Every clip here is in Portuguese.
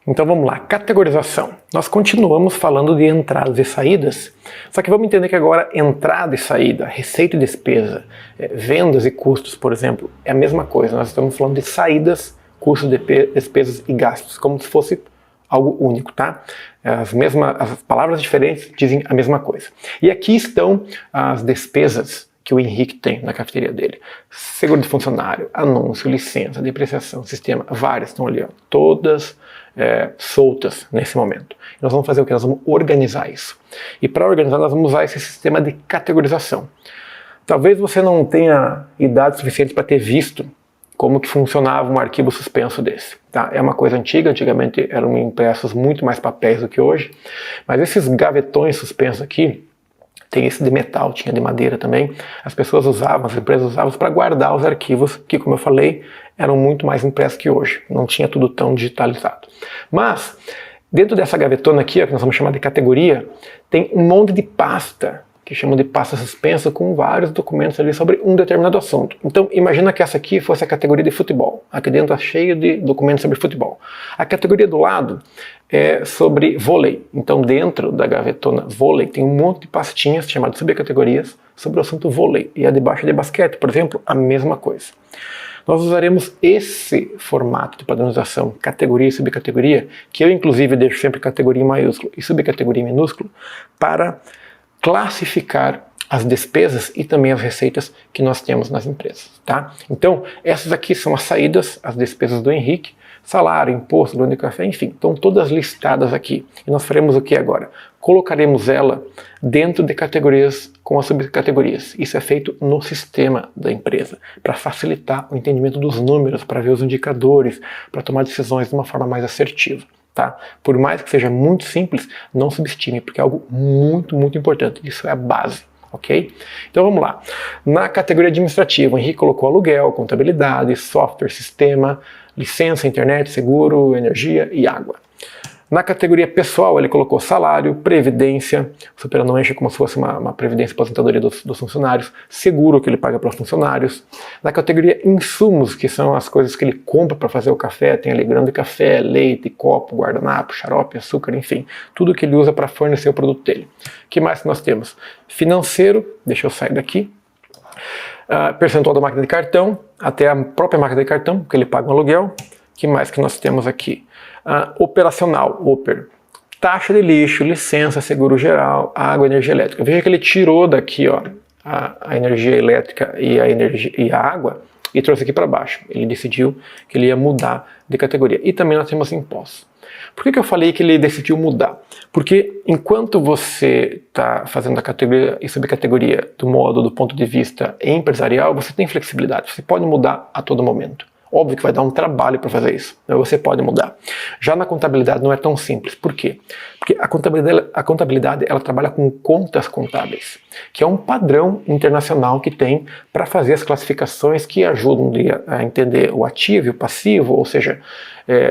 Então vamos lá, categorização. Nós continuamos falando de entradas e saídas, só que vamos entender que agora entrada e saída, receita e despesa, vendas e custos, por exemplo, é a mesma coisa. Nós estamos falando de saídas, custos, despesas e gastos, como se fosse algo único, tá? As palavras diferentes dizem a mesma coisa. E aqui estão as despesas que o Henrique tem na cafeteria dele. Seguro de funcionário, anúncio, licença, depreciação, sistema, várias estão ali, ó, todas soltas nesse momento. E nós vamos fazer o que? Nós vamos organizar isso. E para organizar nós vamos usar esse sistema de categorização. Talvez você não tenha idade suficiente para ter visto como que funcionava um arquivo suspenso desse. Tá? É uma coisa antiga, antigamente eram impressos muito mais papéis do que hoje, mas esses gavetões suspensos aqui, tem esse de metal, tinha de madeira também, as pessoas usavam, as empresas usavam para guardar os arquivos que, como eu falei, eram muito mais impressos que hoje, não tinha tudo tão digitalizado. Mas, dentro dessa gavetona aqui, que nós vamos chamar de categoria, tem um monte de pasta, que chamam de pasta suspensa, com vários documentos ali sobre um determinado assunto. Então, imagina que essa aqui fosse a categoria de futebol. Aqui dentro está cheio de documentos sobre futebol. A categoria do lado é sobre vôlei. Então, dentro da gavetona vôlei, tem um monte de pastinhas chamadas subcategorias sobre o assunto vôlei. E a de baixo de basquete, por exemplo, a mesma coisa. Nós usaremos esse formato de padronização, categoria e subcategoria, que eu inclusive deixo sempre categoria em maiúsculo e subcategoria em minúsculo, para classificar as despesas e também as receitas que nós temos nas empresas, tá? Então, essas aqui são as saídas, as despesas do Henrique, salário, imposto, grão de café, enfim, estão todas listadas aqui. E nós faremos o que agora? Colocaremos ela dentro de categorias com as subcategorias. Isso é feito no sistema da empresa, para facilitar o entendimento dos números, para ver os indicadores, para tomar decisões de uma forma mais assertiva. Tá? Por mais que seja muito simples, não subestime, porque é algo muito, muito importante. Isso é a base, ok? Então vamos lá. Na categoria administrativa, o Henrique colocou aluguel, contabilidade, software, sistema, licença, internet, seguro, energia e água. Na categoria pessoal, ele colocou salário, previdência, superanuenche como se fosse uma previdência e aposentadoria dos funcionários, seguro que ele paga para os funcionários. Na categoria insumos, que são as coisas que ele compra para fazer o café, tem ali grão de café, leite, copo, guardanapo, xarope, açúcar, enfim, tudo que ele usa para fornecer o produto dele. O que mais nós temos? Financeiro, deixa eu sair daqui. Percentual da máquina de cartão, até a própria máquina de cartão, que ele paga um aluguel. O que mais que nós temos aqui? Operacional, taxa de lixo, licença, seguro geral, água, energia elétrica. Veja que ele tirou daqui, ó, a energia elétrica e a água e trouxe aqui para baixo. Ele decidiu que ele ia mudar de categoria. E também nós temos impostos. Por que eu falei que ele decidiu mudar? Porque enquanto você está fazendo a categoria e subcategoria do ponto de vista empresarial, você tem flexibilidade, você pode mudar a todo momento. Óbvio que vai dar um trabalho para fazer isso, mas você pode mudar. Já na contabilidade não é tão simples. Por quê? Porque a contabilidade ela trabalha com contas contábeis, que é um padrão internacional que tem para fazer as classificações que ajudam a entender o ativo e o passivo, ou seja,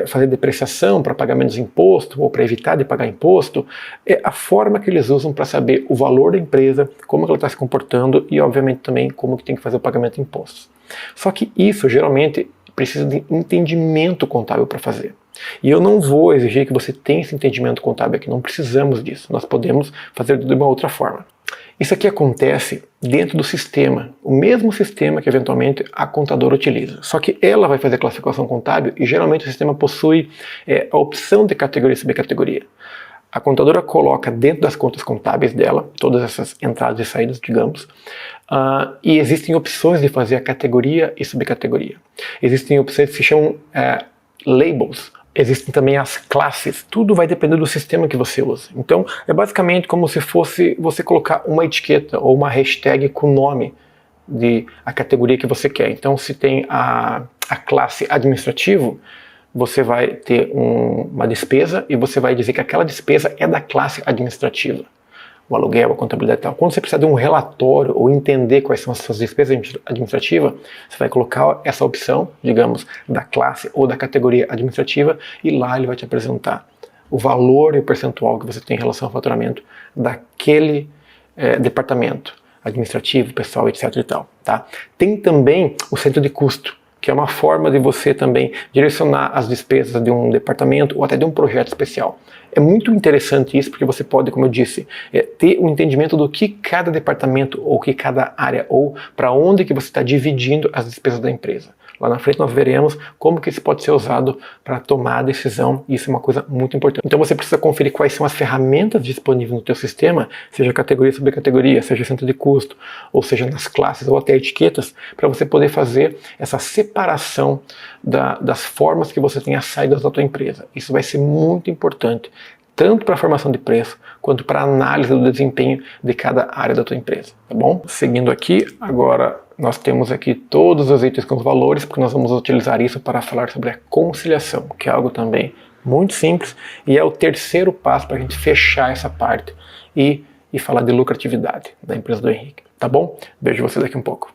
fazer depreciação para pagamento de imposto ou para evitar de pagar imposto. É a forma que eles usam para saber o valor da empresa, como que ela está se comportando e, obviamente, também como que tem que fazer o pagamento de impostos. Só que isso, geralmente, precisa de entendimento contábil para fazer. E eu não vou exigir que você tenha esse entendimento contábil aqui, não precisamos disso, nós podemos fazer de uma outra forma. Isso aqui acontece dentro do sistema, o mesmo sistema que eventualmente a contadora utiliza. Só que ela vai fazer classificação contábil e geralmente o sistema possui a opção de categoria e subcategoria. A contadora coloca dentro das contas contábeis dela, todas essas entradas e saídas, digamos, e existem opções de fazer a categoria e subcategoria. Existem opções que se chamam labels, existem também as classes, tudo vai depender do sistema que você usa. Então, é basicamente como se fosse você colocar uma etiqueta ou uma hashtag com o nome de a categoria que você quer. Então, se tem a classe administrativo, você vai ter uma despesa e você vai dizer que aquela despesa é da classe administrativa. O aluguel, a contabilidade e tal. Quando você precisa de um relatório ou entender quais são as suas despesas administrativas, você vai colocar essa opção, digamos, da classe ou da categoria administrativa e lá ele vai te apresentar o valor e o percentual que você tem em relação ao faturamento daquele departamento administrativo, pessoal, etc. e tal. Tá? Tem também o centro de custo, que é uma forma de você também direcionar as despesas de um departamento ou até de um projeto especial. É muito interessante isso, porque você pode, como eu disse, ter um entendimento do que cada departamento ou que cada área ou para onde que você está dividindo as despesas da empresa. Lá na frente nós veremos como que isso pode ser usado para tomar a decisão, e isso é uma coisa muito importante. Então você precisa conferir quais são as ferramentas disponíveis no teu sistema, seja categoria sobre categoria, seja centro de custo, ou seja nas classes ou até etiquetas, para você poder fazer essa separação das formas que você tem as saídas da tua empresa. Isso vai ser muito importante, tanto para a formação de preço, quanto para a análise do desempenho de cada área da tua empresa, tá bom? Seguindo aqui, agora nós temos aqui todos os itens com os valores, porque nós vamos utilizar isso para falar sobre a conciliação, que é algo também muito simples, e é o terceiro passo para a gente fechar essa parte e falar de lucratividade da empresa do Henrique, tá bom? Vejo você daqui um pouco.